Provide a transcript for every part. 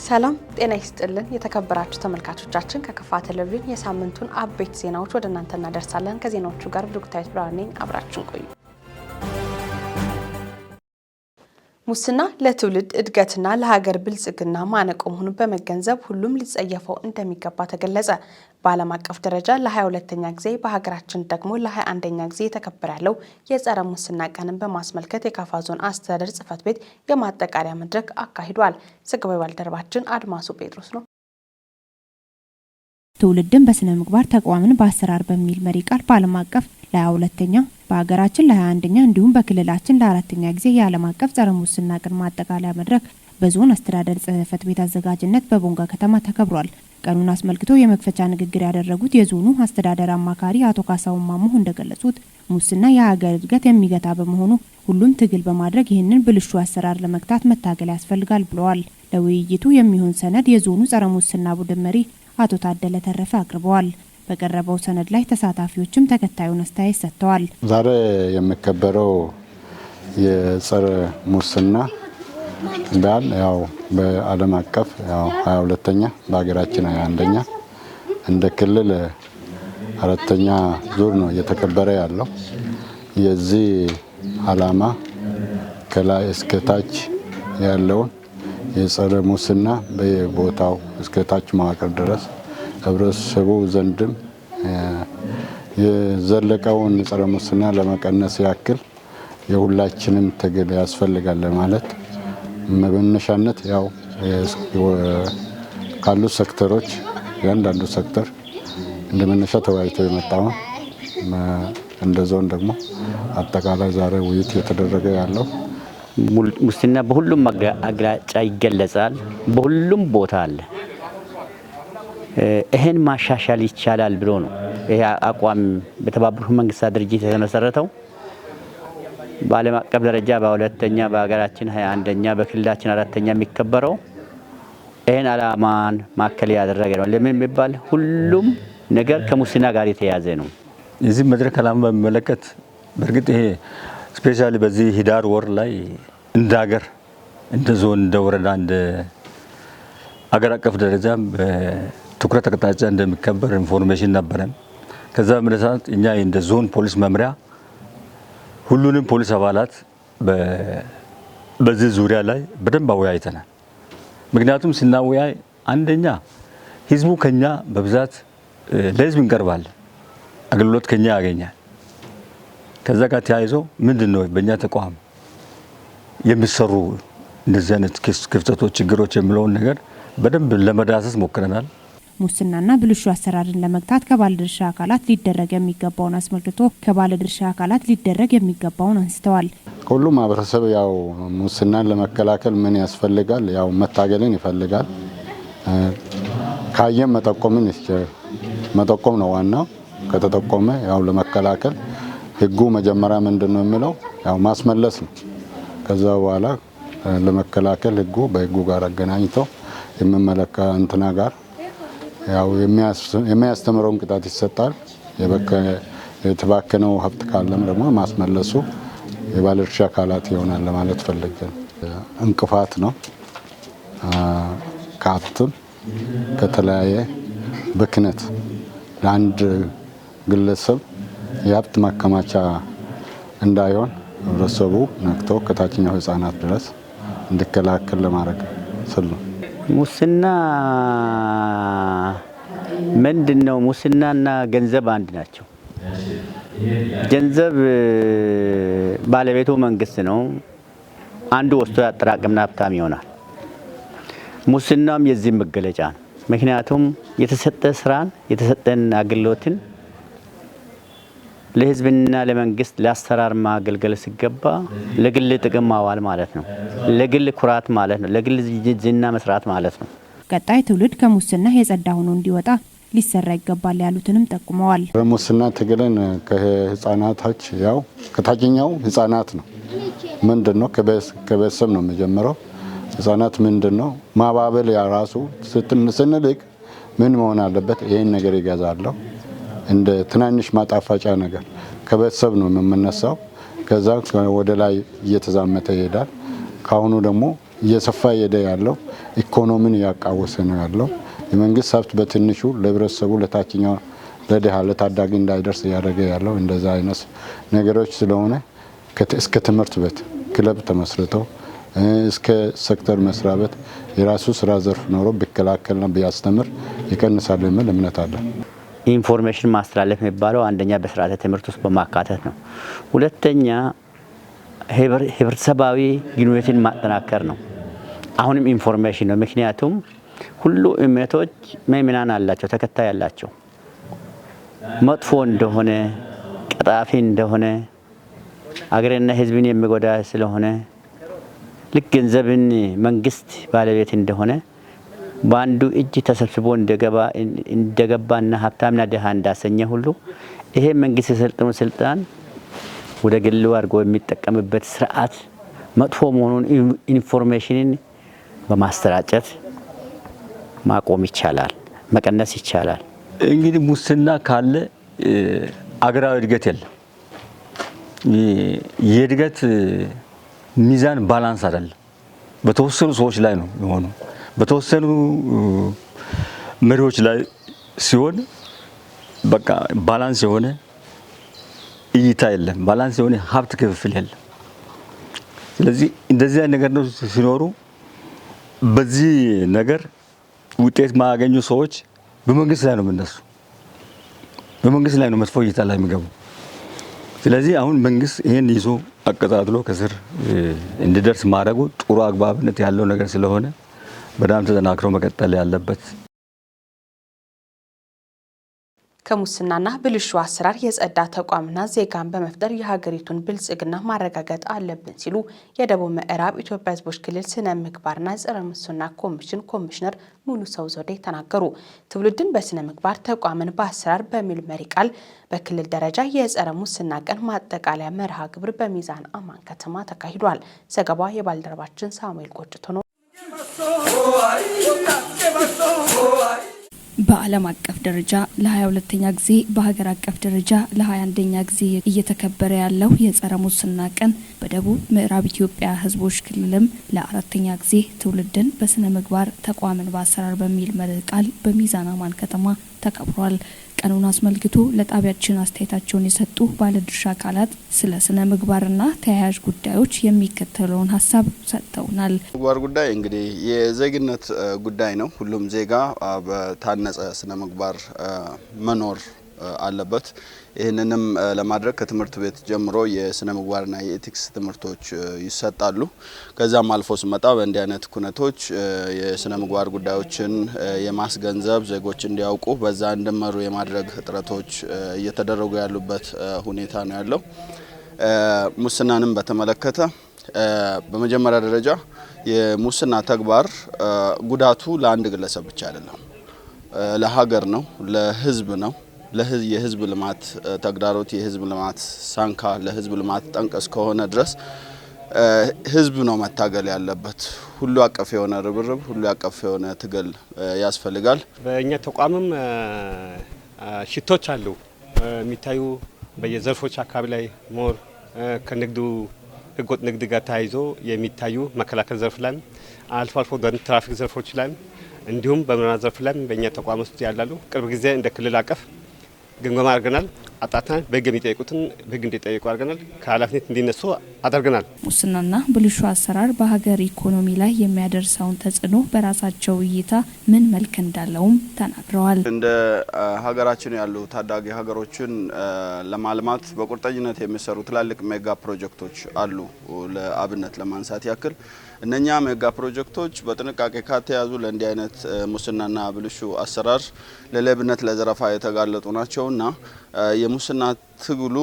ሰላም ጤና ይስጥልን የተከበራችሁ ተመልካቾቻችን ከከፋ ቴሌቪዥን የሳምንቱን አበይት ዜናዎች ወደ እናንተ እናደርሳለን። ከዜናዎቹ ጋር ብሩክታይት ብርሃኔ አብራችሁን ቆዩ። ሙስና ለትውልድ እድገትና ለሀገር ብልጽግና ማነቆ መሆኑን በመገንዘብ ሁሉም ሊጸየፈው እንደሚገባ ተገለጸ። በዓለም አቀፍ ደረጃ ለ22ኛ ጊዜ በሀገራችን ደግሞ ለ21ኛ ጊዜ የተከበረ ያለው የጸረ ሙስና ቀንን በማስመልከት የካፋ ዞን አስተዳደር ጽሕፈት ቤት የማጠቃለያ መድረክ አካሂዷል። ዘገባው ባልደረባችን አድማሱ ጴጥሮስ ነው። ትውልድን በስነ ምግባር ተቋምን በአሰራር በሚል መሪ ቃል በዓለም አቀፍ ለ22ኛ በሀገራችን ለ21ኛ እንዲሁም በክልላችን ለ4ኛ ጊዜ የዓለም አቀፍ ጸረ ሙስና ቀን ማጠቃለያ መድረክ በዞን አስተዳደር ጽሕፈት ቤት አዘጋጅነት በቦንጋ ከተማ ተከብሯል። ቀኑን አስመልክቶ የመክፈቻ ንግግር ያደረጉት የዞኑ አስተዳደር አማካሪ አቶ ካሳሁን ማሞ እንደገለጹት ሙስና የሀገር እድገት የሚገታ በመሆኑ ሁሉም ትግል በማድረግ ይህንን ብልሹ አሰራር ለመግታት መታገል ያስፈልጋል ብለዋል። ለውይይቱ የሚሆን ሰነድ የዞኑ ጸረ ሙስና ቡድን መሪ አቶ ታደለ ተረፈ አቅርበዋል። በቀረበው ሰነድ ላይ ተሳታፊዎችም ተከታዩን አስተያየት ሰጥተዋል። ዛሬ የሚከበረው የጸረ ሙስና በዓል ያው በዓለም አቀፍ ያው 22ኛ በሀገራችን 21ኛ እንደ ክልል 4ኛ ዙር ነው እየተከበረ ያለው። የዚህ ዓላማ ከላይ እስከ ታች ያለውን የጸረ ሙስና በቦታው እስከ ታች መዋቅር ድረስ ህብረተሰቡ ዘንድም የዘለቀውን ጸረ ሙስና ለመቀነስ ያክል የሁላችንም ትግል ያስፈልጋል ማለት መነሻነት ያው ካሉ ሴክተሮች ያንዳንዱ ሴክተር እንደመነሻ ተወያይተው የመጣው እንደ ዞን ደግሞ አጠቃላይ ዛሬ ውይይት የተደረገ ያለው ሙስና በሁሉም አቅጣጫ ይገለጻል። በሁሉም ቦታ አለ። ይሄን ማሻሻል ይቻላል ብሎ ነው ይሄ አቋም በተባበሩት መንግስታት ድርጅት የተመሰረተው። በዓለም አቀፍ ደረጃ በ2ኛ በሀገራችን 21ኛ በክልላችን 4ኛ የሚከበረው ይሄን ዓላማን ማከል ያደረገ ነው። ለምን የሚባል ሁሉም ነገር ከሙስና ጋር የተያያዘ ነው። የዚህ መድረክ ዓላማ በሚመለከት በእርግጥ ይሄ ስፔሻሊ በዚህ ህዳር ወር ላይ እንደ ሀገር እንደ ዞን እንደ ወረዳ እንደ ሀገር አቀፍ ደረጃ በትኩረት አቅጣጫ እንደሚከበር ኢንፎርሜሽን ነበረን። ከዛ በመነሳት እኛ እንደ ዞን ፖሊስ መምሪያ ሁሉንም ፖሊስ አባላት በዚህ ዙሪያ ላይ በደንብ አወያይተናል። ምክንያቱም ስናወያይ አንደኛ ህዝቡ ከኛ በብዛት ለህዝብ እንቀርባለን፣ አገልግሎት ከኛ ያገኛል። ከዛ ጋር ተያይዞ ምንድነው በእኛ ተቋም የሚሰሩ እንደዚህ አይነት ክፍተቶች፣ ችግሮች የሚለውን ነገር በደንብ ለመዳሰስ ሞክረናል። ሙስናና ብልሹ አሰራርን ለመግታት ከባለድርሻ አካላት ሊደረግ የሚገባውን አስመልክቶ ከባለድርሻ አካላት ሊደረግ የሚገባውን አንስተዋል። ሁሉም ማህበረሰብ ያው ሙስናን ለመከላከል ምን ያስፈልጋል? ያው መታገልን ይፈልጋል። ካየም መጠቆም ነው ዋናው። ከተጠቆመ ያው ለመከላከል ህጉ መጀመሪያ ምንድነው የሚለው ያው ማስመለስ ነው። ከዛ በኋላ ለመከላከል ህጉ በህጉ ጋር አገናኝተው የሚመለካ እንትና ጋር ያው የሚያስተምረውን ቅጣት ይሰጣል። የተባከነው ሀብት ካለም ደግሞ ማስመለሱ የባለድርሻ አካላት ይሆናል ለማለት ፈልገን። እንቅፋት ነው ከሀብትም ከተለያየ ብክነት ለአንድ ግለሰብ የሀብት ማከማቻ እንዳይሆን ህብረተሰቡ ነቅቶ ከታችኛው ህፃናት ድረስ እንዲከላከል ለማድረግ ስል ነው። ሙስና ምንድነው? ሙስናና ገንዘብ አንድ ናቸው። ገንዘብ ባለቤቱ መንግስት ነው። አንዱ ወስዶ ያጠራቅምና ሀብታም ይሆናል። ሙስናም የዚህ መገለጫ ነው። ምክንያቱም የተሰጠ ስራን የተሰጠን አገልግሎትን ለህዝብና ለመንግስት ለአሰራር ማገልገል ሲገባ ለግል ጥቅም ማዋል ማለት ነው። ለግል ኩራት ማለት ነው። ለግል ዝና መስራት ማለት ነው። ቀጣይ ትውልድ ከሙስና የጸዳ ሆኖ እንዲወጣ ሊሰራ ይገባል ያሉትንም ጠቁመዋል። በሙስና ትግልን ከህፃናቶች ያው ከታችኛው ህፃናት ነው። ምንድነው ከቤተሰብ ነው የሚጀምረው። ህፃናት ምንድነው ማባበል ያራሱ ስንልቅ ምን መሆን አለበት? ይሄን ነገር ይገዛለሁ እንደ ትናንሽ ማጣፋጫ ነገር ከቤተሰብ ነው የምንነሳው። ከዛ ወደ ላይ እየተዛመተ ይሄዳል። ካሁኑ ደግሞ እየሰፋ እየሄደ ያለው ኢኮኖሚን ያቃወሰ ነው ያለው። የመንግስት ሀብት በትንሹ ለህብረተሰቡ ለታችኛው ለድሃ ለታዳጊ እንዳይደርስ እያደረገ ያለው እንደዛ አይነት ነገሮች ስለሆነ እስከ ትምህርት ቤት ክለብ ተመስርተው እስከ ሴክተር መስሪያ ቤት የራሱ ስራ ዘርፍ ኖሮ ቢከላከልና ቢያስተምር ይቀንሳል የሚል እምነት አለ። ኢንፎርሜሽን ማስተላለፍ የሚባለው አንደኛ በስርዓተ ትምህርት ውስጥ በማካተት ነው። ሁለተኛ ህብረተሰባዊ ግንኙነትን ማጠናከር ነው። አሁንም ኢንፎርሜሽን ነው። ምክንያቱም ሁሉ እምነቶች ምእመናን አላቸው፣ ተከታይ አላቸው። መጥፎ እንደሆነ ቀጣፊ እንደሆነ አገርና ህዝብን የሚጎዳ ስለሆነ ልክ ገንዘብን መንግስት ባለቤት እንደሆነ በአንዱ እጅ ተሰብስቦ እንደገባና ሀብታምና ድሃ እንዳሰኘ ሁሉ ይሄ መንግስት የሰጠውን ስልጣን ወደ ግሉ አድርጎ የሚጠቀምበት ስርዓት መጥፎ መሆኑን ኢንፎርሜሽንን በማስተራጨት ማቆም ይቻላል፣ መቀነስ ይቻላል። እንግዲህ ሙስና ካለ አገራዊ እድገት የለም። የእድገት ሚዛን ባላንስ አይደለም። በተወሰኑ ሰዎች ላይ ነው የሚሆነው፣ በተወሰኑ መሪዎች ላይ ሲሆን በቃ ባላንስ የሆነ እይታ የለም፣ ባላንስ የሆነ ሀብት ክፍፍል የለም። ስለዚህ እንደዚህ አይነት ነገር ነው ሲኖሩ በዚህ ነገር ውጤት ማያገኙ ሰዎች በመንግስት ላይ ነው የምነሱ፣ በመንግስት ላይ ነው መጥፎ እይታ ላይ የሚገቡ። ስለዚህ አሁን መንግስት ይሄን ይዞ አቀጣጥሎ ከስር እንዲደርስ ማድረጉ ጥሩ አግባብነት ያለው ነገር ስለሆነ በጣም ተጠናክሮ መቀጠል ያለበት። ከሙስናና ብልሹ አሰራር የጸዳ ተቋምና ዜጋን በመፍጠር የሀገሪቱን ብልጽግና ማረጋገጥ አለብን ሲሉ የደቡብ ምዕራብ ኢትዮጵያ ሕዝቦች ክልል ስነ ምግባርና ጸረ ሙስና ኮሚሽን ኮሚሽነር ሙሉ ሰው ዘውዴ ተናገሩ። ትውልድን በስነ ምግባር ተቋምን በአሰራር በሚል መሪ ቃል በክልል ደረጃ የጸረ ሙስና ቀን ማጠቃለያ መርሃ ግብር በሚዛን አማን ከተማ ተካሂዷል። ዘገባ የባልደረባችን ሳሙኤል ቆጭቶ ነው። በዓለም አቀፍ ደረጃ ለ22ኛ ጊዜ በሀገር አቀፍ ደረጃ ለ21ኛ ጊዜ እየተከበረ ያለው የጸረ ሙስና ቀን በደቡብ ምዕራብ ኢትዮጵያ ሕዝቦች ክልልም ለ4ኛ ጊዜ ትውልድን በስነ ምግባር ተቋምን በአሰራር በሚል መሪ ቃል በሚዛን አማን ከተማ ተከብሯል። ቀኑን አስመልክቶ ለጣቢያችን አስተያየታቸውን የሰጡ ባለድርሻ አካላት ስለ ስነ ምግባርና ተያያዥ ጉዳዮች የሚከተለውን ሀሳብ ሰጥተውናል። ምግባር ጉዳይ እንግዲህ የዜግነት ጉዳይ ነው። ሁሉም ዜጋ በታነጸ ስነ ምግባር መኖር አለበት። ይህንንም ለማድረግ ከትምህርት ቤት ጀምሮ የስነ ምግባርና የኤቲክስ ትምህርቶች ይሰጣሉ። ከዛም አልፎ ሲመጣ በእንዲህ አይነት ኩነቶች የስነ ምግባር ጉዳዮችን የማስገንዘብ ዜጎች እንዲያውቁ በዛ እንዲመሩ የማድረግ ጥረቶች እየተደረጉ ያሉበት ሁኔታ ነው ያለው። ሙስናንም በተመለከተ በመጀመሪያ ደረጃ የሙስና ተግባር ጉዳቱ ለአንድ ግለሰብ ብቻ አይደለም፣ ለሀገር ነው፣ ለህዝብ ነው። የህዝብ ልማት ተግዳሮት፣ የህዝብ ልማት ሳንካ፣ ለህዝብ ልማት ጠንቅ እስከሆነ ድረስ ህዝብ ነው መታገል ያለበት። ሁሉ አቀፍ የሆነ ርብርብ፣ ሁሉ አቀፍ የሆነ ትግል ያስፈልጋል። በእኛ ተቋምም ሽቶች አሉ የሚታዩ በየዘርፎች አካባቢ ላይ ሞር ከንግዱ ህገወጥ ንግድ ጋር ተያይዞ የሚታዩ መከላከል ዘርፍ ላይ አልፎ አልፎ ትራፊክ ዘርፎች ላይ እንዲሁም በምርመራ ዘርፍ ላይ በእኛ ተቋም ውስጥ ያላሉ ቅርብ ጊዜ እንደ ክልል አቀፍ ግምገማ አድርገናል። አጣጥተን በህግ የሚጠይቁትን በህግ እንዲጠይቁ አድርገናል። ከኃላፊነት እንዲነሱ አድርገናል። ሙስናና ብልሹ አሰራር በሀገር ኢኮኖሚ ላይ የሚያደርሰውን ተጽዕኖ በራሳቸው እይታ ምን መልክ እንዳለውም ተናግረዋል። እንደ ሀገራችን ያሉ ታዳጊ ሀገሮችን ለማልማት በቁርጠኝነት የሚሰሩ ትላልቅ ሜጋ ፕሮጀክቶች አሉ። ለአብነት ለማንሳት ያክል እነኛ ሜጋ ፕሮጀክቶች በጥንቃቄ ከተያዙ ለእንዲህ አይነት ሙስናና ብልሹ አሰራር፣ ለሌብነት፣ ለዘረፋ የተጋለጡ ናቸውና የሙስና ትግሉ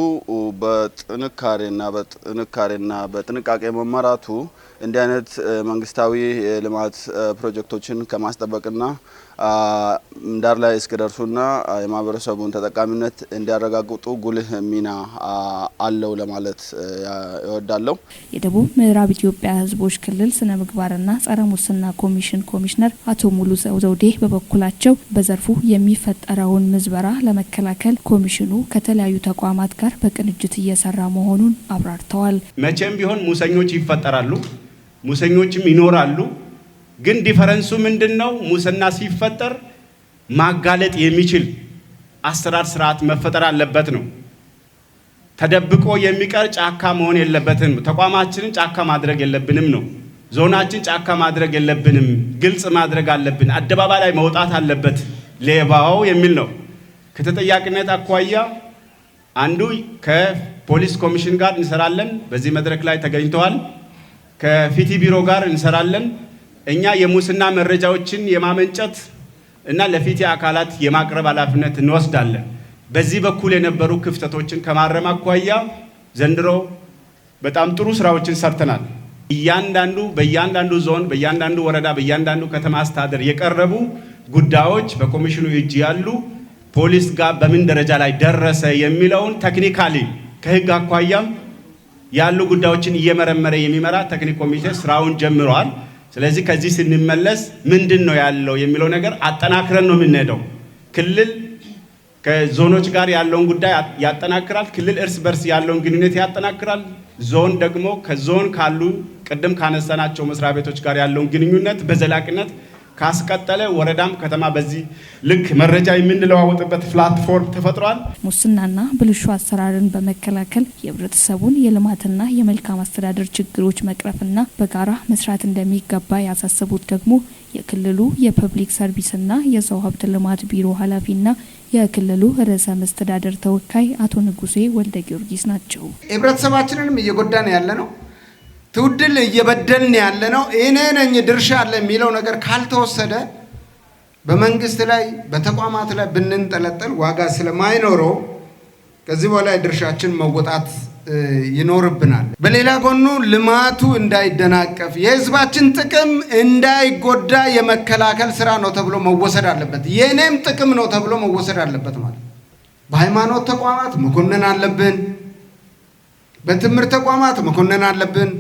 በጥንቃቄ መመራቱ እንዲህ አይነት መንግስታዊ የልማት ፕሮጀክቶችን ከማስጠበቅና ዳር ላይ እስከደርሱና የማህበረሰቡን ተጠቃሚነት እንዲያረጋግጡ ጉልህ ሚና አለው ለማለት እወዳለሁ። የደቡብ ምዕራብ ኢትዮጵያ ሕዝቦች ክልል ስነ ምግባርና ጸረ ሙስና ኮሚሽን ኮሚሽነር አቶ ሙሉ ዘውዴ በበኩላቸው በዘርፉ የሚፈጠረውን ምዝበራ ለመከላከል ኮሚሽኑ ከተለያዩ ተቋማት ተቋማት ጋር በቅንጅት እየሰራ መሆኑን አብራርተዋል። መቼም ቢሆን ሙሰኞች ይፈጠራሉ፣ ሙሰኞችም ይኖራሉ። ግን ዲፈረንሱ ምንድነው? ሙስና ሲፈጠር ማጋለጥ የሚችል አሰራር ስርዓት መፈጠር አለበት ነው። ተደብቆ የሚቀር ጫካ መሆን የለበትም። ተቋማችንን ጫካ ማድረግ የለብንም ነው። ዞናችን ጫካ ማድረግ የለብንም። ግልጽ ማድረግ አለብን። አደባባይ ላይ መውጣት አለበት ሌባው የሚል ነው። ከተጠያቂነት አኳያ አንዱ ከፖሊስ ኮሚሽን ጋር እንሰራለን። በዚህ መድረክ ላይ ተገኝተዋል። ከፊቲ ቢሮ ጋር እንሰራለን። እኛ የሙስና መረጃዎችን የማመንጨት እና ለፊቲ አካላት የማቅረብ ኃላፊነት እንወስዳለን። በዚህ በኩል የነበሩ ክፍተቶችን ከማረም አኳያ ዘንድሮ በጣም ጥሩ ስራዎችን ሰርተናል። በእያንዳንዱ ዞን፣ በእያንዳንዱ ወረዳ፣ በእያንዳንዱ ከተማ አስተዳደር የቀረቡ ጉዳዮች በኮሚሽኑ እጅ ያሉ ፖሊስ ጋር በምን ደረጃ ላይ ደረሰ የሚለውን ቴክኒካሊ ከህግ አኳያም ያሉ ጉዳዮችን እየመረመረ የሚመራ ቴክኒክ ኮሚቴ ስራውን ጀምሯል። ስለዚህ ከዚህ ስንመለስ ምንድን ነው ያለው የሚለው ነገር አጠናክረን ነው የምንሄደው። ክልል ከዞኖች ጋር ያለውን ጉዳይ ያጠናክራል። ክልል እርስ በርስ ያለውን ግንኙነት ያጠናክራል። ዞን ደግሞ ከዞን ካሉ ቅድም ካነሳናቸው መስሪያ ቤቶች ጋር ያለውን ግንኙነት በዘላቂነት ካስቀጠለ ወረዳም ከተማ በዚህ ልክ መረጃ የምንለዋወጥበት ፕላትፎርም ተፈጥሯል። ሙስናና ብልሹ አሰራርን በመከላከል የህብረተሰቡን የልማትና የመልካም አስተዳደር ችግሮች መቅረፍና በጋራ መስራት እንደሚገባ ያሳሰቡት ደግሞ የክልሉ የፐብሊክ ሰርቪስና የሰው ሀብት ልማት ቢሮ ኃላፊና የክልሉ ርዕሰ መስተዳደር ተወካይ አቶ ንጉሴ ወልደ ጊዮርጊስ ናቸው። ህብረተሰባችንንም እየጎዳን ያለ ነው፣ ትውልድን እየበደልን ያለ ነው። እኔ ነኝ ድርሻ አለ የሚለው ነገር ካልተወሰደ በመንግስት ላይ በተቋማት ላይ ብንንጠለጠል ዋጋ ስለማይኖረው ከዚህ በኋላ ድርሻችን መወጣት ይኖርብናል። በሌላ ጎኑ ልማቱ እንዳይደናቀፍ የህዝባችን ጥቅም እንዳይጎዳ የመከላከል ስራ ነው ተብሎ መወሰድ አለበት። የኔም ጥቅም ነው ተብሎ መወሰድ አለበት ማለት። በሃይማኖት ተቋማት መኮንን አለብን፣ በትምህርት ተቋማት መኮንን አለብን።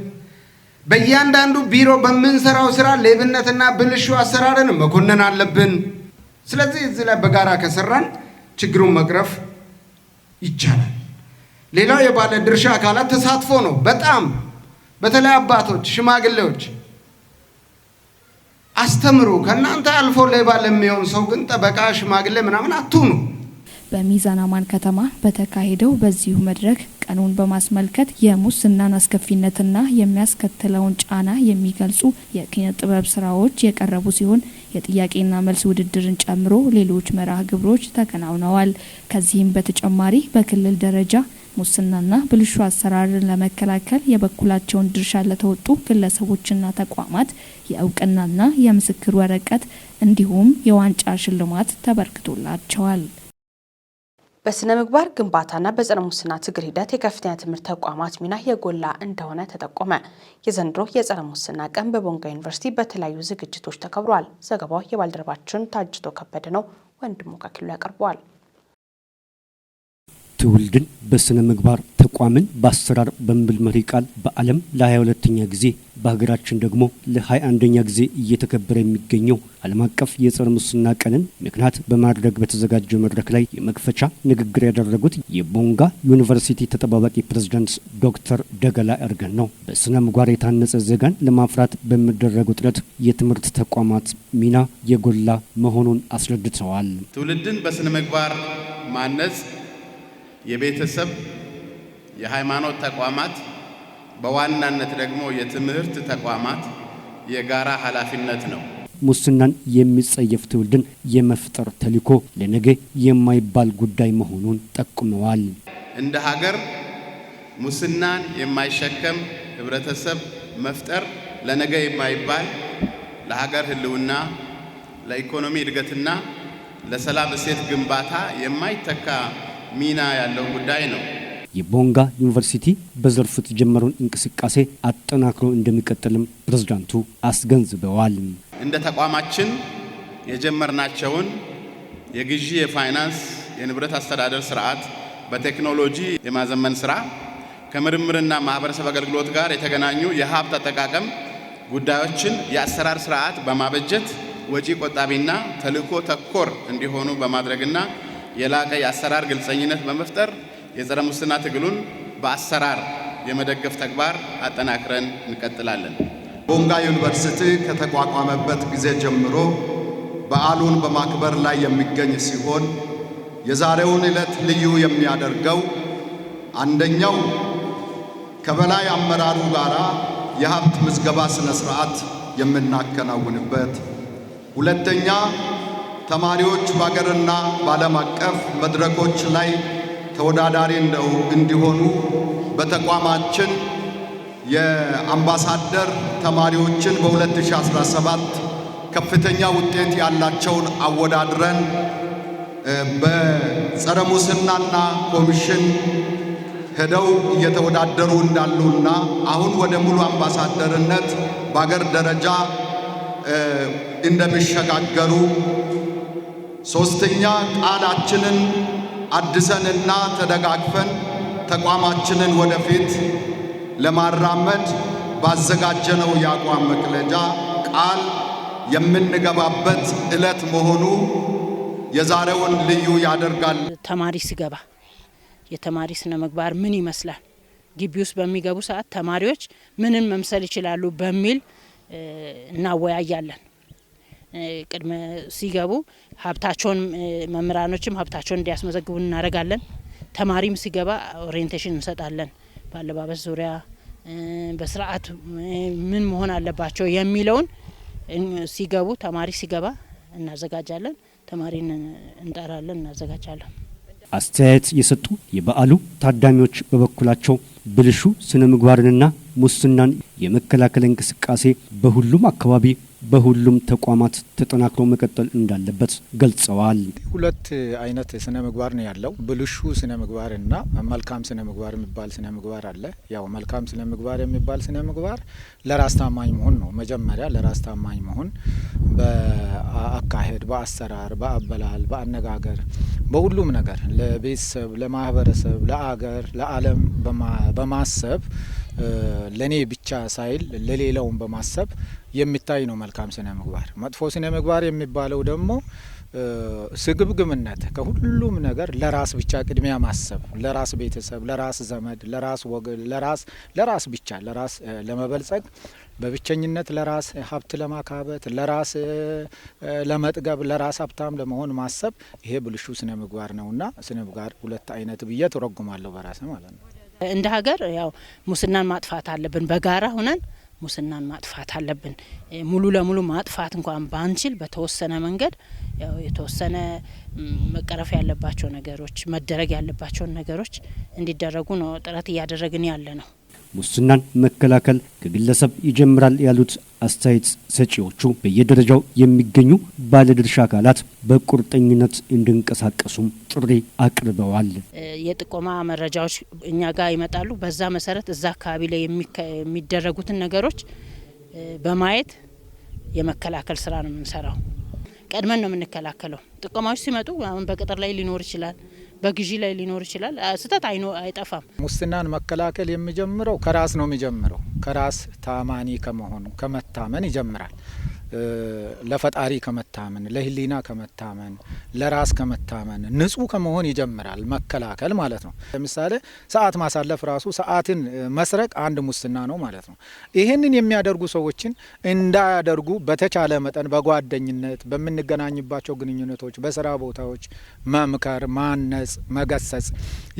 በእያንዳንዱ ቢሮ በምንሰራው ስራ ሌብነትና ብልሹ አሰራርን መኮንን አለብን። ስለዚህ እዚህ ላይ በጋራ ከሰራን ችግሩን መቅረፍ ይቻላል። ሌላው የባለ ድርሻ አካላት ተሳትፎ ነው። በጣም በተለይ አባቶች፣ ሽማግሌዎች አስተምሩ። ከእናንተ አልፎ ሌባ ለሚሆን ሰው ግን ጠበቃ፣ ሽማግሌ ምናምን አትሁኑ። በሚዛን አማን ከተማ በተካሄደው በዚሁ መድረክ ቀኑን በማስመልከት የሙስናን አስከፊነትና የሚያስከትለውን ጫና የሚገልጹ የኪነ ጥበብ ስራዎች የቀረቡ ሲሆን የጥያቄና መልስ ውድድርን ጨምሮ ሌሎች መርሃ ግብሮች ተከናውነዋል። ከዚህም በተጨማሪ በክልል ደረጃ ሙስናና ብልሹ አሰራርን ለመከላከል የበኩላቸውን ድርሻ ለተወጡ ግለሰቦችና ተቋማት የእውቅናና የምስክር ወረቀት እንዲሁም የዋንጫ ሽልማት ተበርክቶላቸዋል። በስነ ምግባር ግንባታና በጸረ ሙስና ትግል ሂደት የከፍተኛ ትምህርት ተቋማት ሚና የጎላ እንደሆነ ተጠቆመ። የዘንድሮ የጸረ ሙስና ቀን በቦንጋ ዩኒቨርሲቲ በተለያዩ ዝግጅቶች ተከብሯል። ዘገባው የባልደረባችን ታጅቶ ከበደ ነው። ወንድሙ ከክሉ ያቀርበዋል። ትውልድን በስነ ምግባር ተቋምን በአሰራር በሚል መሪ ቃል በዓለም ለ22ኛ ጊዜ በሀገራችን ደግሞ ለ21ኛ ጊዜ እየተከበረ የሚገኘው ዓለም አቀፍ የጸረ ሙስና ቀንን ምክንያት በማድረግ በተዘጋጀው መድረክ ላይ የመክፈቻ ንግግር ያደረጉት የቦንጋ ዩኒቨርሲቲ ተጠባባቂ ፕሬዝዳንት ዶክተር ደገላ እርገን ነው። በስነ ምግባር የታነጸ ዜጋን ለማፍራት በሚደረገው ጥረት የትምህርት ተቋማት ሚና የጎላ መሆኑን አስረድተዋል። ትውልድን በስነ ምግባር ማነጽ የቤተሰብ፣ የሃይማኖት ተቋማት በዋናነት ደግሞ የትምህርት ተቋማት የጋራ ኃላፊነት ነው። ሙስናን የሚጸየፍ ትውልድን የመፍጠር ተልዕኮ ለነገ የማይባል ጉዳይ መሆኑን ጠቁመዋል። እንደ ሀገር ሙስናን የማይሸከም ህብረተሰብ መፍጠር ለነገ የማይባል ለሀገር ህልውና፣ ለኢኮኖሚ እድገትና ለሰላም እሴት ግንባታ የማይተካ ሚና ያለው ጉዳይ ነው። የቦንጋ ዩኒቨርሲቲ በዘርፉ የተጀመረውን እንቅስቃሴ አጠናክሮ እንደሚቀጥልም ፕሬዝዳንቱ አስገንዝበዋል። እንደ ተቋማችን የጀመርናቸውን የግዢ፣ የፋይናንስ፣ የንብረት አስተዳደር ስርዓት በቴክኖሎጂ የማዘመን ስራ ከምርምርና ማህበረሰብ አገልግሎት ጋር የተገናኙ የሀብት አጠቃቀም ጉዳዮችን የአሰራር ስርዓት በማበጀት ወጪ ቆጣቢና ተልዕኮ ተኮር እንዲሆኑ በማድረግና የላቀ የአሰራር ግልጸኝነት በመፍጠር የጸረ ሙስና ትግሉን በአሰራር የመደገፍ ተግባር አጠናክረን እንቀጥላለን። ቦንጋ ዩኒቨርሲቲ ከተቋቋመበት ጊዜ ጀምሮ በዓሉን በማክበር ላይ የሚገኝ ሲሆን የዛሬውን ዕለት ልዩ የሚያደርገው አንደኛው ከበላይ አመራሩ ጋራ የሀብት ምዝገባ ስነ ስርዓት የምናከናውንበት፣ ሁለተኛ ተማሪዎች በአገርና በዓለም አቀፍ መድረኮች ላይ ተወዳዳሪ እንዲሆኑ በተቋማችን የአምባሳደር ተማሪዎችን በ2017 ከፍተኛ ውጤት ያላቸውን አወዳድረን በጸረ ሙስናና ኮሚሽን ሄደው እየተወዳደሩ እንዳሉና አሁን ወደ ሙሉ አምባሳደርነት በአገር ደረጃ እንደሚሸጋገሩ፣ ሶስተኛ ቃላችንን አድሰንና ተደጋግፈን ተቋማችንን ወደፊት ለማራመድ ባዘጋጀነው የአቋም መግለጫ ቃል የምንገባበት ዕለት መሆኑ የዛሬውን ልዩ ያደርጋል። ተማሪ ሲገባ የተማሪ ስነ ምግባር ምን ይመስላል፣ ግቢ ውስጥ በሚገቡ ሰዓት ተማሪዎች ምንን መምሰል ይችላሉ በሚል እናወያያለን። ቅድመ ሲገቡ ሀብታቸውን መምህራኖችም ሀብታቸውን እንዲያስመዘግቡ እናደርጋለን። ተማሪም ሲገባ ኦሪየንቴሽን እንሰጣለን። በአለባበስ ዙሪያ በስርዓት ምን መሆን አለባቸው የሚለውን ሲገቡ ተማሪ ሲገባ እናዘጋጃለን። ተማሪን እንጠራለን፣ እናዘጋጃለን። አስተያየት የሰጡ የበዓሉ ታዳሚዎች በበኩላቸው ብልሹ ስነ ምግባርንና ሙስናን የመከላከል እንቅስቃሴ በሁሉም አካባቢ በሁሉም ተቋማት ተጠናክሮ መቀጠል እንዳለበት ገልጸዋል። ሁለት አይነት ስነ ምግባር ነው ያለው። ብልሹ ስነ ምግባርና መልካም ስነ ምግባር የሚባል ስነ ምግባር አለ። ያው መልካም ስነ ምግባር የሚባል ስነ ምግባር ለራስ ታማኝ መሆን ነው። መጀመሪያ ለራስ ታማኝ መሆን በአካሄድ፣ በአሰራር፣ በአበላል፣ በአነጋገር፣ በሁሉም ነገር ለቤተሰብ፣ ለማህበረሰብ፣ ለአገር፣ ለዓለም በማሰብ ለኔ ብቻ ሳይል ለሌላውን በማሰብ የሚታይ ነው መልካም ስነ ምግባር። መጥፎ ስነ ምግባር የሚባለው ደግሞ ስግብግብነት፣ ከሁሉም ነገር ለራስ ብቻ ቅድሚያ ማሰብ፣ ለራስ ቤተሰብ፣ ለራስ ዘመድ፣ ለራስ ወገን፣ ለራስ ብቻ ለራስ ለመበልጸግ፣ በብቸኝነት ለራስ ሀብት ለማካበት፣ ለራስ ለመጥገብ፣ ለራስ ሀብታም ለመሆን ማሰብ፣ ይሄ ብልሹ ስነ ምግባር ነውና ስነ ምግባር ሁለት አይነት ብዬ ተረጉማለሁ በራስ ማለት ነው። እንደ ሀገር ያው ሙስናን ማጥፋት አለብን። በጋራ ሁነን ሙስናን ማጥፋት አለብን። ሙሉ ለሙሉ ማጥፋት እንኳን ባንችል በተወሰነ መንገድ ያው የተወሰነ መቀረፍ ያለባቸው ነገሮች፣ መደረግ ያለባቸውን ነገሮች እንዲደረጉ ነው ጥረት እያደረግን ያለ ነው። ሙስናን መከላከል ከግለሰብ ይጀምራል ያሉት አስተያየት ሰጪዎቹ በየደረጃው የሚገኙ ባለድርሻ አካላት በቁርጠኝነት እንዲንቀሳቀሱም ጥሪ አቅርበዋል። የጥቆማ መረጃዎች እኛ ጋር ይመጣሉ። በዛ መሰረት እዛ አካባቢ ላይ የሚደረጉትን ነገሮች በማየት የመከላከል ስራ ነው የምንሰራው። ቀድመን ነው የምንከላከለው። ጥቆማዎች ሲመጡ አሁን በቅጥር ላይ ሊኖር ይችላል፣ በግዢ ላይ ሊኖር ይችላል። ስህተት አይጠፋም። ሙስናን መከላከል የሚጀምረው ከራስ ነው የሚጀምረው። ከራስ ታማኒ ከመሆኑ ከመታመን ይጀምራል። ለፈጣሪ ከመታመን፣ ለህሊና ከመታመን፣ ለራስ ከመታመን፣ ንጹህ ከመሆን ይጀምራል መከላከል ማለት ነው። ለምሳሌ ሰዓት ማሳለፍ ራሱ ሰዓትን መስረቅ አንድ ሙስና ነው ማለት ነው። ይህንን የሚያደርጉ ሰዎችን እንዳያደርጉ በተቻለ መጠን በጓደኝነት በምንገናኝባቸው ግንኙነቶች፣ በስራ ቦታዎች መምከር፣ ማነጽ፣ መገሰጽ።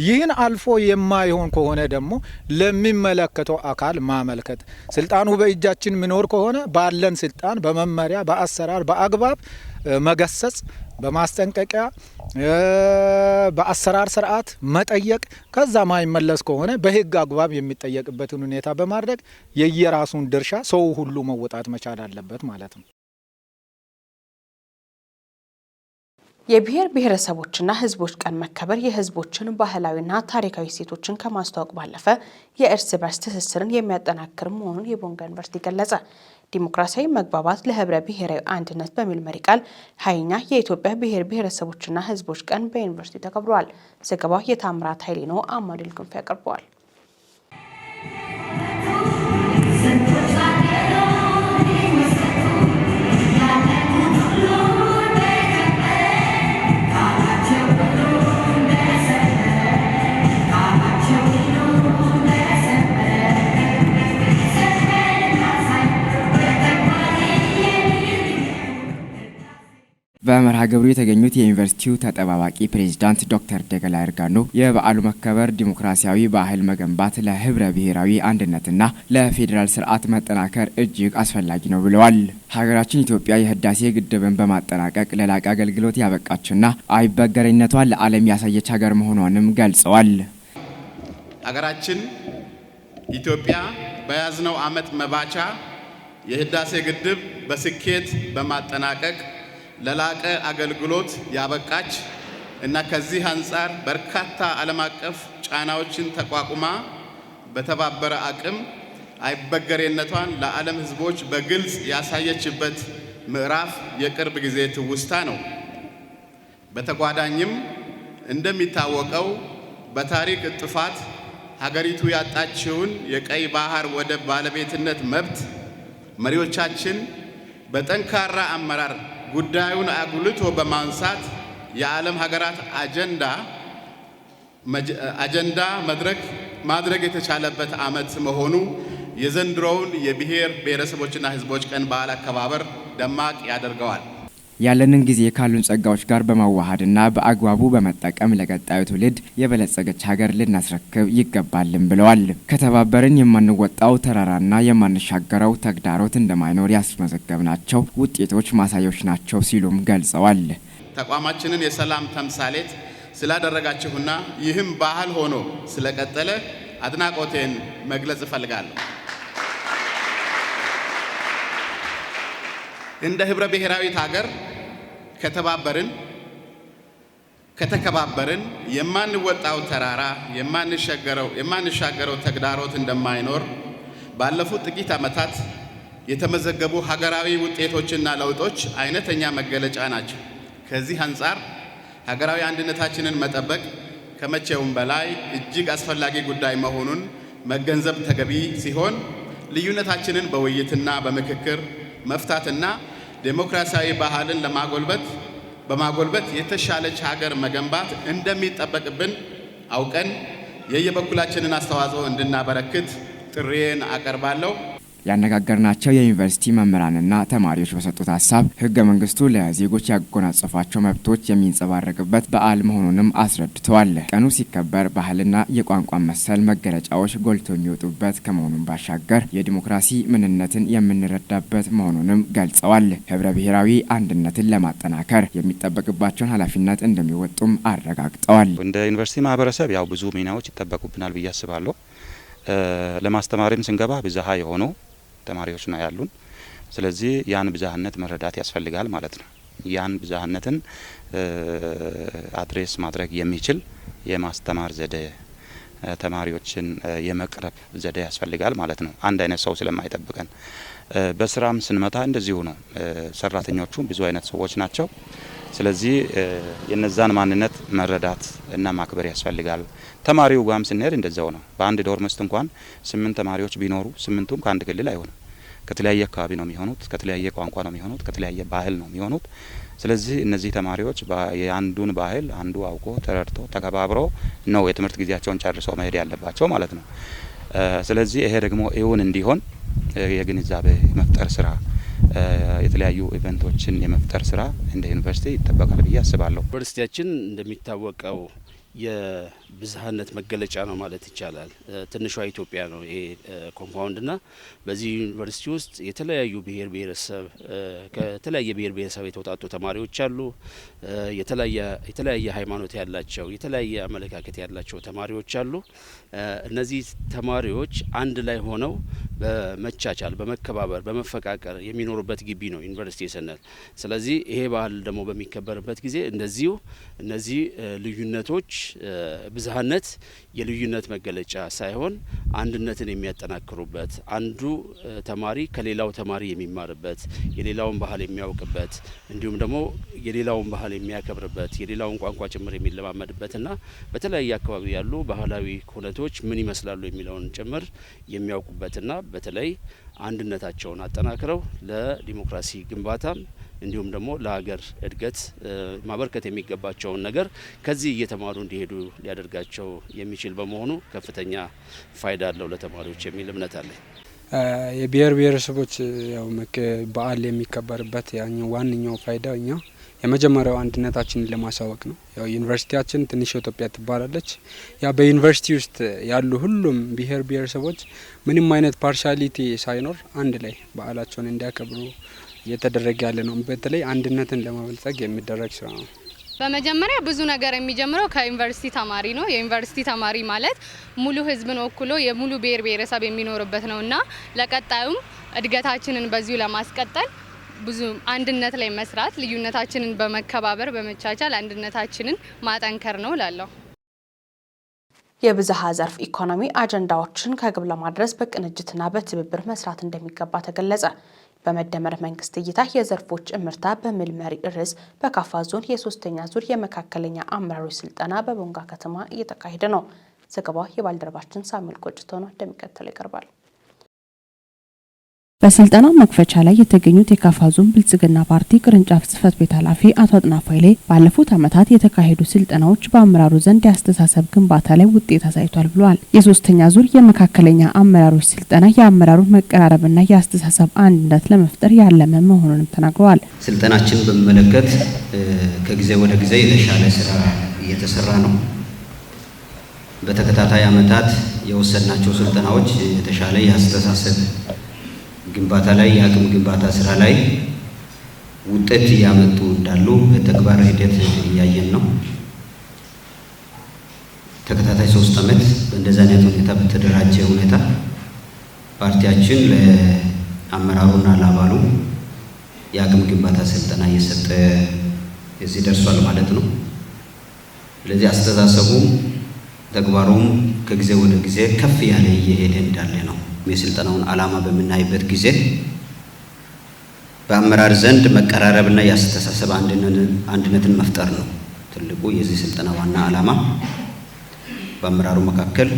ይህን አልፎ የማይሆን ከሆነ ደግሞ ለሚመለከተው አካል ማመልከት። ስልጣኑ በእጃችን ምኖር ከሆነ ባለን ስልጣን በመመሪያ፣ በአሰራር፣ በአግባብ መገሰጽ፣ በማስጠንቀቂያ፣ በአሰራር ስርዓት መጠየቅ። ከዛ ማይመለስ ከሆነ በህግ አግባብ የሚጠየቅበትን ሁኔታ በማድረግ የየራሱን ድርሻ ሰው ሁሉ መወጣት መቻል አለበት ማለት ነው። የብሔር ብሔረሰቦችና ህዝቦች ቀን መከበር የህዝቦችን ባህላዊና ታሪካዊ እሴቶችን ከማስተዋወቅ ባለፈ የእርስ በርስ ትስስርን የሚያጠናክር መሆኑን የቦንጋ ዩኒቨርሲቲ ገለጸ። ዲሞክራሲያዊ መግባባት ለህብረ ብሔራዊ አንድነት በሚል መሪ ቃል 20ኛ የኢትዮጵያ ብሔር ብሔረሰቦችና ህዝቦች ቀን በዩኒቨርሲቲ ተከብሯል። ዘገባው የታምራት ኃይሌ ነው። አማኑኤል ክንፍ ያቀርበዋል። በመርሃ ግብሩ የተገኙት የዩኒቨርሲቲው ተጠባባቂ ፕሬዝዳንት ዶክተር ደገላ እርጋኖ የበዓሉ መከበር ዲሞክራሲያዊ ባህል መገንባት ለህብረ ብሔራዊ አንድነትና ለፌዴራል ስርዓት መጠናከር እጅግ አስፈላጊ ነው ብለዋል። ሀገራችን ኢትዮጵያ የህዳሴ ግድብን በማጠናቀቅ ለላቀ አገልግሎት ያበቃችና አይበገሬነቷን ለዓለም ያሳየች ሀገር መሆኗንም ገልጸዋል። ሀገራችን ኢትዮጵያ በያዝነው ዓመት መባቻ የህዳሴ ግድብ በስኬት በማጠናቀቅ ለላቀ አገልግሎት ያበቃች እና ከዚህ አንጻር በርካታ ዓለም አቀፍ ጫናዎችን ተቋቁማ በተባበረ አቅም አይበገሬነቷን ለዓለም ህዝቦች በግልጽ ያሳየችበት ምዕራፍ የቅርብ ጊዜ ትውስታ ነው። በተጓዳኝም እንደሚታወቀው በታሪክ ጥፋት ሀገሪቱ ያጣችውን የቀይ ባህር ወደብ ባለቤትነት መብት መሪዎቻችን በጠንካራ አመራር ጉዳዩን አጉልቶ በማንሳት የዓለም ሀገራት አጀንዳ ማድረግ የተቻለበት ዓመት መሆኑ የዘንድሮውን የብሔር ብሔረሰቦችና ህዝቦች ቀን በዓል አከባበር ደማቅ ያደርገዋል። ያለንን ጊዜ ካሉን ጸጋዎች ጋር በማዋሃድና በአግባቡ በመጠቀም ለቀጣዩ ትውልድ የበለጸገች ሀገር ልናስረክብ ይገባልን ብለዋል። ከተባበርን የማንወጣው ተራራና የማንሻገረው ተግዳሮት እንደማይኖር ያስመዘገብናቸው ውጤቶች ማሳያዎች ናቸው ሲሉም ገልጸዋል። ተቋማችንን የሰላም ተምሳሌት ስላደረጋችሁና ይህም ባህል ሆኖ ስለቀጠለ አድናቆቴን መግለጽ እፈልጋለሁ። እንደ ህብረ ብሔራዊት ሀገር ከተከባበርን የማንወጣው ተራራ የማንሻገረው ተግዳሮት እንደማይኖር ባለፉት ጥቂት ዓመታት የተመዘገቡ ሀገራዊ ውጤቶችና ለውጦች አይነተኛ መገለጫ ናቸው። ከዚህ አንጻር ሀገራዊ አንድነታችንን መጠበቅ ከመቼውም በላይ እጅግ አስፈላጊ ጉዳይ መሆኑን መገንዘብ ተገቢ ሲሆን ልዩነታችንን በውይይትና በምክክር መፍታትና ዴሞክራሲያዊ ባህልን በማጎልበት የተሻለች ሀገር መገንባት እንደሚጠበቅብን አውቀን የየበኩላችንን አስተዋጽኦ እንድናበረክት ጥሪዬን አቀርባለሁ። ያነጋገርናቸው የዩኒቨርሲቲ መምህራንና ተማሪዎች በሰጡት ሀሳብ ህገ መንግስቱ ለዜጎች ያጎናጸፏቸው መብቶች የሚንጸባረቅበት በዓል መሆኑንም አስረድተዋል። ቀኑ ሲከበር ባህልና የቋንቋ መሰል መገለጫዎች ጎልተው የሚወጡበት ከመሆኑም ባሻገር የዲሞክራሲ ምንነትን የምንረዳበት መሆኑንም ገልጸዋል። ህብረ ብሔራዊ አንድነትን ለማጠናከር የሚጠበቅባቸውን ኃላፊነት እንደሚወጡም አረጋግጠዋል። እንደ ዩኒቨርሲቲ ማህበረሰብ ያው ብዙ ሚናዎች ይጠበቁብናል ብዬ አስባለሁ። ለማስተማርም ስንገባ ብዝሃ የሆኑ ተማሪዎች ነው ያሉን። ስለዚህ ያን ብዝሃነት መረዳት ያስፈልጋል ማለት ነው። ያን ብዝሃነትን አድሬስ ማድረግ የሚችል የማስተማር ዘዴ፣ ተማሪዎችን የመቅረብ ዘዴ ያስፈልጋል ማለት ነው። አንድ አይነት ሰው ስለማይጠብቀን በስራም ስንመጣ እንደዚሁ ነው። ሰራተኞቹ ብዙ አይነት ሰዎች ናቸው። ስለዚህ የነዛን ማንነት መረዳት እና ማክበር ያስፈልጋል። ተማሪው ጋም ስንሄድ እንደዛው ነው። በአንድ ዶርም ውስጥ እንኳን 8 ተማሪዎች ቢኖሩ 8ቱም ከአንድ ክልል አይሆንም። ከተለያየ አካባቢ ነው የሚሆኑት፣ ከተለያየ ቋንቋ ነው የሚሆኑት፣ ከተለያየ ባህል ነው የሚሆኑት። ስለዚህ እነዚህ ተማሪዎች የአንዱን ባህል አንዱ አውቆ ተረድቶ ተከባብሮ ነው የትምህርት ጊዜያቸውን ጨርሰው መሄድ ያለባቸው ማለት ነው። ስለዚህ ይሄ ደግሞ እውን እንዲሆን የግንዛቤ መፍጠር ስራ፣ የተለያዩ ኢቨንቶችን የመፍጠር ስራ እንደ ዩኒቨርሲቲ ይጠበቃል ብዬ አስባለሁ። ዩኒቨርሲቲያችን እንደሚታወቀው የብዝሃነት መገለጫ ነው ማለት ይቻላል። ትንሿ ኢትዮጵያ ነው ይሄ ኮምፓውንድና በዚህ ዩኒቨርሲቲ ውስጥ የተለያዩ ከተለያየ ብሔር ብሔረሰብ የተውጣጡ ተማሪዎች አሉ። የተለያየ ሃይማኖት ያላቸው፣ የተለያየ አመለካከት ያላቸው ተማሪዎች አሉ። እነዚህ ተማሪዎች አንድ ላይ ሆነው በመቻቻል፣ በመከባበር፣ በመፈቃቀር የሚኖሩበት ግቢ ነው ዩኒቨርሲቲ ስንል። ስለዚህ ይሄ ባህል ደግሞ በሚከበርበት ጊዜ እንደዚሁ እነዚህ ልዩነቶች ብዝሃነት የልዩነት መገለጫ ሳይሆን አንድነትን የሚያጠናክሩበት፣ አንዱ ተማሪ ከሌላው ተማሪ የሚማርበት፣ የሌላውን ባህል የሚያውቅበት፣ እንዲሁም ደግሞ የሌላውን ባህል የሚያከብርበት፣ የሌላውን ቋንቋ ጭምር የሚለማመድበትና በተለያየ አካባቢ ያሉ ባህላዊ ኩነቶች ምን ይመስላሉ የሚለውን ጭምር የሚያውቁበትና በተለይ አንድነታቸውን አጠናክረው ለዲሞክራሲ ግንባታም እንዲሁም ደግሞ ለሀገር እድገት ማበርከት የሚገባቸውን ነገር ከዚህ እየተማሩ እንዲሄዱ ሊያደርጋቸው የሚችል በመሆኑ ከፍተኛ ፋይዳ አለው ለተማሪዎች የሚል እምነት አለኝ። የብሔር ብሔረሰቦች ያው በዓል የሚከበርበት ዋንኛው ፋይዳ እኛ የመጀመሪያው አንድነታችንን ለማሳወቅ ነው። ያው ዩኒቨርሲቲያችን ትንሽ ኢትዮጵያ ትባላለች። ያ በዩኒቨርሲቲ ውስጥ ያሉ ሁሉም ብሔር ብሔረሰቦች ምንም አይነት ፓርሻሊቲ ሳይኖር አንድ ላይ በዓላቸውን እንዲያከብሩ እየተደረገ ያለ ነው። በተለይ አንድነትን ለማበልጸግ የሚደረግ ስራ ነው። በመጀመሪያ ብዙ ነገር የሚጀምረው ከዩኒቨርሲቲ ተማሪ ነው። የዩኒቨርሲቲ ተማሪ ማለት ሙሉ ህዝብን ወክሎ የሙሉ ብሔር ብሔረሰብ የሚኖርበት ነውና ለቀጣዩም እድገታችንን በዚሁ ለማስቀጠል ብዙ አንድነት ላይ መስራት፣ ልዩነታችንን በመከባበር በመቻቻል አንድነታችንን ማጠንከር ነው እላለሁ። የብዝሃ ዘርፍ ኢኮኖሚ አጀንዳዎችን ከግብ ለማድረስ በቅንጅትና በትብብር መስራት እንደሚገባ ተገለጸ። በመደመር መንግስት እይታ የዘርፎች እምርታ በሚል መሪ ርዕስ በካፋ ዞን የሶስተኛ ዙር የመካከለኛ አመራሮች ስልጠና በቦንጋ ከተማ እየተካሄደ ነው። ዘገባው የባልደረባችን ሳሙኤል ቆጭቶ ነው፣ እንደሚከተለው ይቀርባል። በስልጠናው መክፈቻ ላይ የተገኙት የካፋ ዞን ብልጽግና ፓርቲ ቅርንጫፍ ጽህፈት ቤት ኃላፊ አቶ አጥናፉ ኃይሌ ባለፉት ዓመታት የተካሄዱ ስልጠናዎች በአመራሩ ዘንድ የአስተሳሰብ ግንባታ ላይ ውጤት አሳይቷል ብለዋል። የሶስተኛ ዙር የመካከለኛ አመራሮች ስልጠና የአመራሩን መቀራረብና የአስተሳሰብ አንድነት ለመፍጠር ያለመ መሆኑንም ተናግረዋል። ስልጠናችን በመለከት ከጊዜ ወደ ጊዜ የተሻለ ስራ እየተሰራ ነው። በተከታታይ ዓመታት የወሰድናቸው ስልጠናዎች የተሻለ የአስተሳሰብ ግንባታ ላይ የአቅም ግንባታ ስራ ላይ ውጤት እያመጡ እንዳሉ በተግባር ሂደት እያየን ነው። ተከታታይ 3 ዓመት በእንደዚህ አይነት ሁኔታ በተደራጀ ሁኔታ ፓርቲያችን ለአመራሩና ለአባሉ የአቅም ግንባታ ስልጠና እየሰጠ እዚህ ደርሷል ማለት ነው። ስለዚህ አስተሳሰቡም ተግባሩም ከጊዜ ወደ ጊዜ ከፍ ያለ እየሄደ እንዳለ ነው። የስልጠናውን ዓላማ በምናይበት ጊዜ በአመራር ዘንድ መቀራረብና የአስተሳሰብ አንድነትን መፍጠር ነው ትልቁ የዚህ ስልጠና ዋና ዓላማ። በአመራሩ መካከል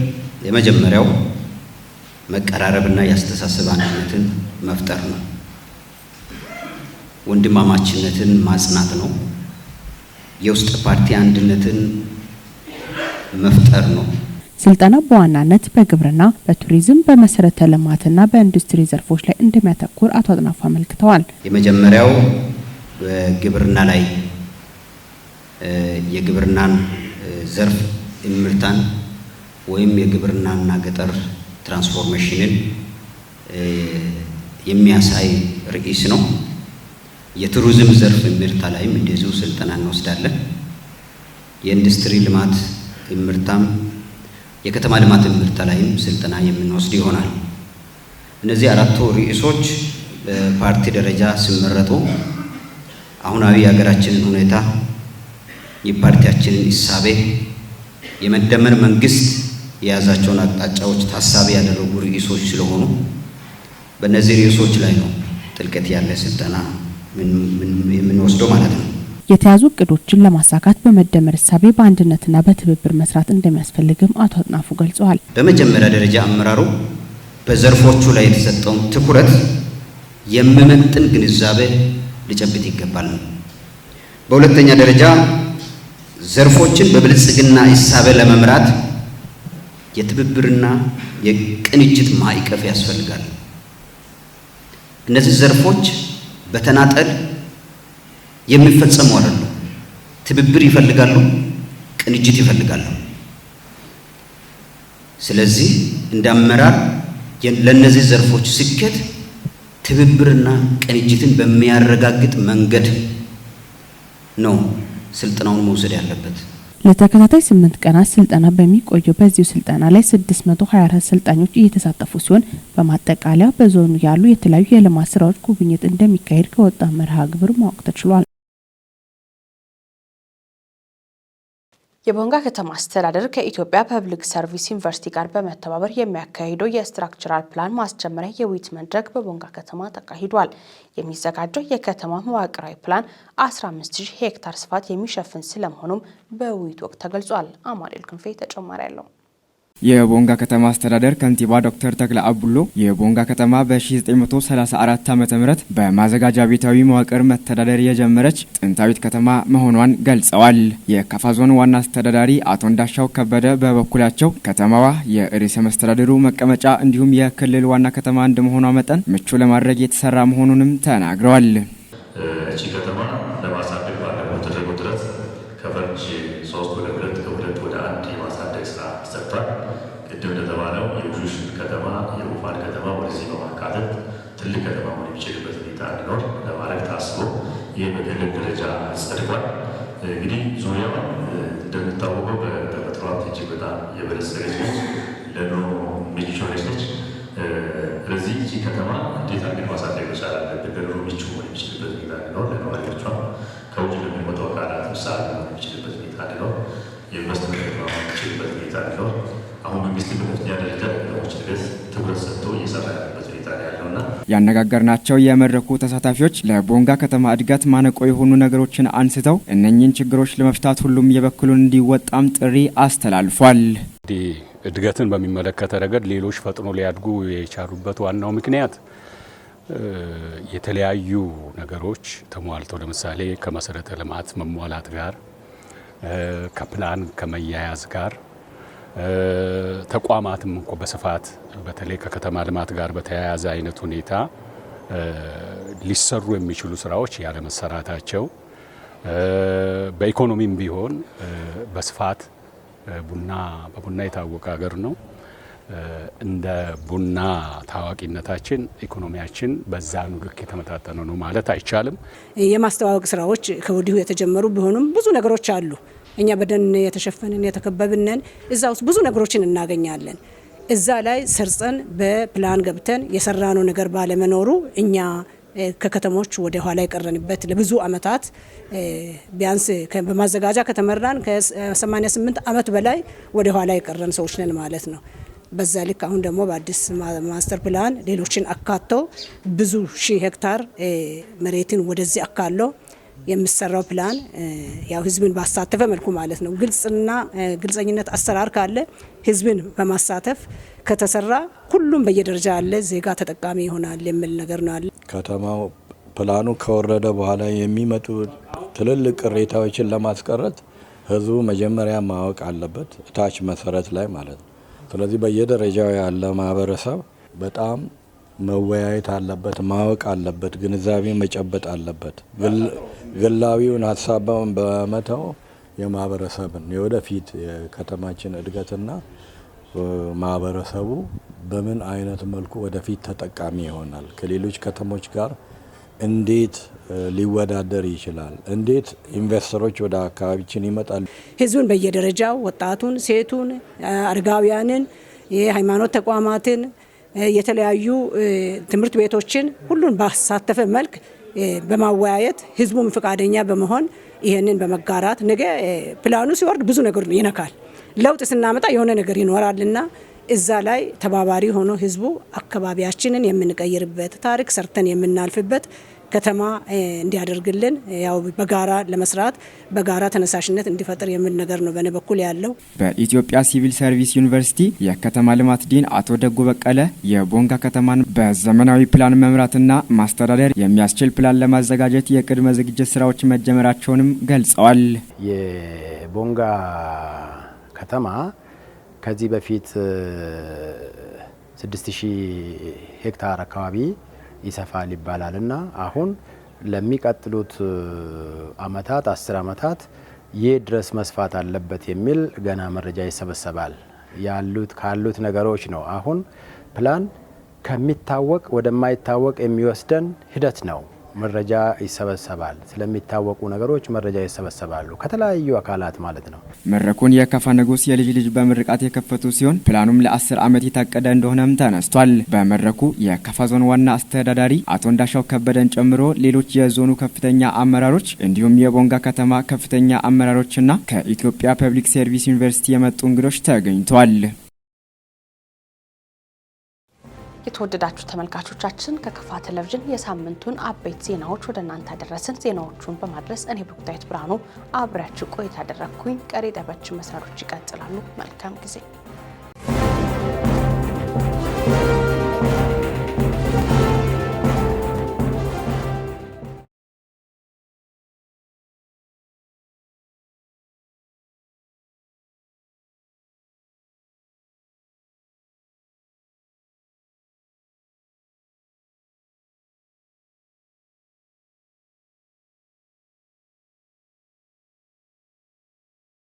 የመጀመሪያው መቀራረብና የአስተሳሰብ አንድነትን መፍጠር ነው። ወንድማማችነትን ማጽናት ነው። የውስጥ ፓርቲ አንድነትን መፍጠር ነው። ስልጠናው በዋናነት በግብርና፣ በቱሪዝም፣ በመሰረተ ልማትና በኢንዱስትሪ ዘርፎች ላይ እንደሚያተኩር አቶ አጥናፉ አመልክተዋል። የመጀመሪያው በግብርና ላይ የግብርናን ዘርፍ እምርታን ወይም የግብርናና ገጠር ትራንስፎርሜሽንን የሚያሳይ ርዕስ ነው። የቱሪዝም ዘርፍ እምርታ ላይም እንደዚሁ ስልጠና እንወስዳለን። የኢንዱስትሪ ልማት እምርታም የከተማ ልማት እምርታ ላይም ስልጠና የምንወስድ ይሆናል። እነዚህ አራቱ ርዕሶች በፓርቲ ደረጃ ሲመረጡ አሁናዊ የሀገራችንን ሁኔታ፣ የፓርቲያችንን እሳቤ፣ የመደመር መንግስት የያዛቸውን አቅጣጫዎች ታሳቢ ያደረጉ ርዕሶች ስለሆኑ በእነዚህ ርዕሶች ላይ ነው ጥልቀት ያለ ስልጠና የምንወስደው ማለት ነው። የተያዙ እቅዶችን ለማሳካት በመደመር እሳቤ በአንድነትና በትብብር መስራት እንደሚያስፈልግም አቶ አጥናፉ ገልጸዋል። በመጀመሪያ ደረጃ አመራሩ በዘርፎቹ ላይ የተሰጠውን ትኩረት የሚመጥን ግንዛቤ ሊጨብጥ ይገባል ነው። በሁለተኛ ደረጃ ዘርፎችን በብልጽግና እሳቤ ለመምራት የትብብርና የቅንጅት ማዕቀፍ ያስፈልጋል። እነዚህ ዘርፎች በተናጠል የሚፈጸሙ አይደሉም። ትብብር ይፈልጋሉ፣ ቅንጅት ይፈልጋሉ። ስለዚህ እንደ አመራር ለነዚህ ዘርፎች ስኬት ትብብርና ቅንጅትን በሚያረጋግጥ መንገድ ነው ስልጠናውን መውሰድ ያለበት። ለተከታታይ 8 ቀናት ስልጠና በሚቆየው በዚሁ ስልጠና ላይ 624 ሰልጣኞች እየተሳተፉ ሲሆን በማጠቃለያ በዞኑ ያሉ የተለያዩ የልማት ስራዎች ጉብኝት እንደሚካሄድ ከወጣ መርሃ ግብር ማወቅ ተችሏል። የቦንጋ ከተማ አስተዳደር ከኢትዮጵያ ፐብሊክ ሰርቪስ ዩኒቨርሲቲ ጋር በመተባበር የሚያካሂደው የስትራክቸራል ፕላን ማስጀመሪያ የውይይት መድረክ በቦንጋ ከተማ ተካሂዷል። የሚዘጋጀው የከተማ መዋቅራዊ ፕላን 15000 ሄክታር ስፋት የሚሸፍን ስለመሆኑም በውይይቱ ወቅት ተገልጿል። አማኑኤል ክንፌ ተጨማሪ ያለው የቦንጋ ከተማ አስተዳደር ከንቲባ ዶክተር ተክለ አቡሎ የቦንጋ ከተማ በ1934 ዓ.ም በማዘጋጃ ቤታዊ መዋቅር መተዳደር የጀመረች ጥንታዊት ከተማ መሆኗን ገልጸዋል። የካፋ ዞን ዋና አስተዳዳሪ አቶ እንዳሻው ከበደ በበኩላቸው ከተማዋ የርዕሰ መስተዳድሩ መቀመጫ እንዲሁም የክልል ዋና ከተማ እንደመሆኗ መጠን ምቹ ለማድረግ የተሰራ መሆኑንም ተናግረዋል። እቺ ከተማ ለማሳደግ ባለፈው ተደረገው ጥረት ከፈርጅ 3 ወደ 2 ከ2 ወደ 1 የማሳደግ ስራ ተሰርቷል። ቅድም እንደተባለው የውሹሽ ከተማ የሩፋን ከተማ ወደዚህ በማካተት ትልቅ ከተማ መሆን የሚችልበት ሁኔታ እንዲኖር ለማድረግ ታስቦ ይህ በክልል ደረጃ ጸድቋል። እንግዲህ ዙሪያውን እንደሚታወቀው በተፈጥሮ ሀብት እጅግ በጣም የበለጸገች ነች፣ ለኑሮ ምቹ ነች። ስለዚህ እቺ ከተማ እንዴት አድርገን ማሳደግ መቻል አለብን? ለኑሮ ምቹ መሆን የሚችልበት ሁኔታ እንዲኖር፣ ለነዋሪዎቿ ከውጭ ለሚመጡ አካላት ምሳሌ መሆን የሚችልበት ሁኔታ እንዲኖር፣ የኢንቨስትመንት መሆን የሚችልበት ሁኔታ እንዲኖር አሁን መንግስት በከፍተኛ ደረጃ ለከተሞች እድገት ትኩረት ሰጥቶ እየሰራ ያለበት ሁኔታ ያለውና ያነጋገርናቸው የመድረኩ ተሳታፊዎች ለቦንጋ ከተማ እድገት ማነቆ የሆኑ ነገሮችን አንስተው እነኚህን ችግሮች ለመፍታት ሁሉም የበኩሉን እንዲወጣም ጥሪ አስተላልፏል። እድገትን በሚመለከተ ረገድ ሌሎች ፈጥኖ ሊያድጉ የቻሉበት ዋናው ምክንያት የተለያዩ ነገሮች ተሟልተው ለምሳሌ ከመሰረተ ልማት መሟላት ጋር ከፕላን ከመያያዝ ጋር ተቋማትም እንኳ በስፋት በተለይ ከከተማ ልማት ጋር በተያያዘ አይነት ሁኔታ ሊሰሩ የሚችሉ ስራዎች ያለመሰራታቸው በኢኮኖሚም ቢሆን በስፋት በቡና የታወቀ ሀገር ነው። እንደ ቡና ታዋቂነታችን ኢኮኖሚያችን በዛኑ ልክ የተመጣጠነ ነው ማለት አይቻልም። የማስተዋወቅ ስራዎች ከወዲሁ የተጀመሩ ቢሆኑም ብዙ ነገሮች አሉ። እኛ በደን የተሸፈንን የተከበብነን እዛ ውስጥ ብዙ ነገሮችን እናገኛለን። እዛ ላይ ሰርጸን በፕላን ገብተን የሰራነው ነገር ባለመኖሩ እኛ ከከተሞች ወደ ኋላ የቀረንበት ለብዙ አመታት ቢያንስ በማዘጋጃ ከተመራን ከ88 አመት በላይ ወደ ኋላ የቀረን ሰዎች ነን ማለት ነው። በዛ ልክ አሁን ደግሞ በአዲስ ማስተር ፕላን ሌሎችን አካቶ ብዙ ሺህ ሄክታር መሬትን ወደዚህ አካሎ የሚሰራው ፕላን ያው ህዝብን ባሳተፈ መልኩ ማለት ነው። ግልጸኝነት አሰራር ካለ ህዝብን በማሳተፍ ከተሰራ ሁሉም በየደረጃ ያለ ዜጋ ተጠቃሚ ይሆናል የሚል ነገር ነው አለ። ከተማው ፕላኑ ከወረደ በኋላ የሚመጡ ትልልቅ ቅሬታዎችን ለማስቀረት ህዝቡ መጀመሪያ ማወቅ አለበት፣ እታች መሰረት ላይ ማለት ነው። ስለዚህ በየደረጃው ያለ ማህበረሰብ በጣም መወያየት አለበት፣ ማወቅ አለበት፣ ግንዛቤ መጨበጥ አለበት። ግላዊውን ሀሳቡን በመተው የማህበረሰብን የወደፊት የከተማችን እድገትና ማህበረሰቡ በምን አይነት መልኩ ወደፊት ተጠቃሚ ይሆናል፣ ከሌሎች ከተሞች ጋር እንዴት ሊወዳደር ይችላል፣ እንዴት ኢንቨስተሮች ወደ አካባቢችን ይመጣሉ። ህዝቡን በየደረጃው ወጣቱን፣ ሴቱን፣ አረጋውያንን፣ የሃይማኖት ተቋማትን፣ የተለያዩ ትምህርት ቤቶችን ሁሉን ባሳተፈ መልክ በማወያየት ህዝቡም ፈቃደኛ በመሆን ይሄንን በመጋራት ነገ ፕላኑ ሲወርድ ብዙ ነገር ይነካል። ለውጥ ስናመጣ የሆነ ነገር ይኖራልና እዛ ላይ ተባባሪ ሆኖ ህዝቡ አካባቢያችንን የምንቀይርበት ታሪክ ሰርተን የምናልፍበት ከተማ እንዲያደርግልን ያው በጋራ ለመስራት በጋራ ተነሳሽነት እንዲፈጠር የሚል ነገር ነው በኔ በኩል ያለው። በኢትዮጵያ ሲቪል ሰርቪስ ዩኒቨርሲቲ የከተማ ልማት ዲን አቶ ደጉ በቀለ የቦንጋ ከተማን በዘመናዊ ፕላን መምራትና ማስተዳደር የሚያስችል ፕላን ለማዘጋጀት የቅድመ ዝግጅት ስራዎች መጀመራቸውንም ገልጸዋል። የቦንጋ ከተማ ከዚህ በፊት 6000 ሄክታር አካባቢ ይሰፋል ይባላል እና አሁን ለሚቀጥሉት አመታት 10 አመታት ይህ ድረስ መስፋት አለበት የሚል ገና መረጃ ይሰበሰባል። ካሉት ነገሮች ነው። አሁን ፕላን ከሚታወቅ ወደማይታወቅ የሚወስደን ሂደት ነው። መረጃ ይሰበሰባል። ስለሚታወቁ ነገሮች መረጃ ይሰበሰባሉ ከተለያዩ አካላት ማለት ነው። መድረኩን የካፋ ንጉስ የልጅ ልጅ በምርቃት የከፈቱ ሲሆን ፕላኑም ለ10 አመት የታቀደ እንደሆነም ተነስቷል። በመድረኩ የካፋ ዞን ዋና አስተዳዳሪ አቶ እንዳሻው ከበደን ጨምሮ ሌሎች የዞኑ ከፍተኛ አመራሮች እንዲሁም የቦንጋ ከተማ ከፍተኛ አመራሮችና ከኢትዮጵያ ፐብሊክ ሰርቪስ ዩኒቨርሲቲ የመጡ እንግዶች ተገኝተዋል። የተወደዳችሁ ተመልካቾቻችን ከካፋ ቴሌቪዥን የሳምንቱን አበይት ዜናዎች ወደ እናንተ አደረስን። ዜናዎቹን በማድረስ እኔ ብሩክታዊት ብርሃኑ አብሬያችሁ ቆይታ ያደረኩኝ። ቀሪ ጠበች መሰናዶች ይቀጥላሉ። መልካም ጊዜ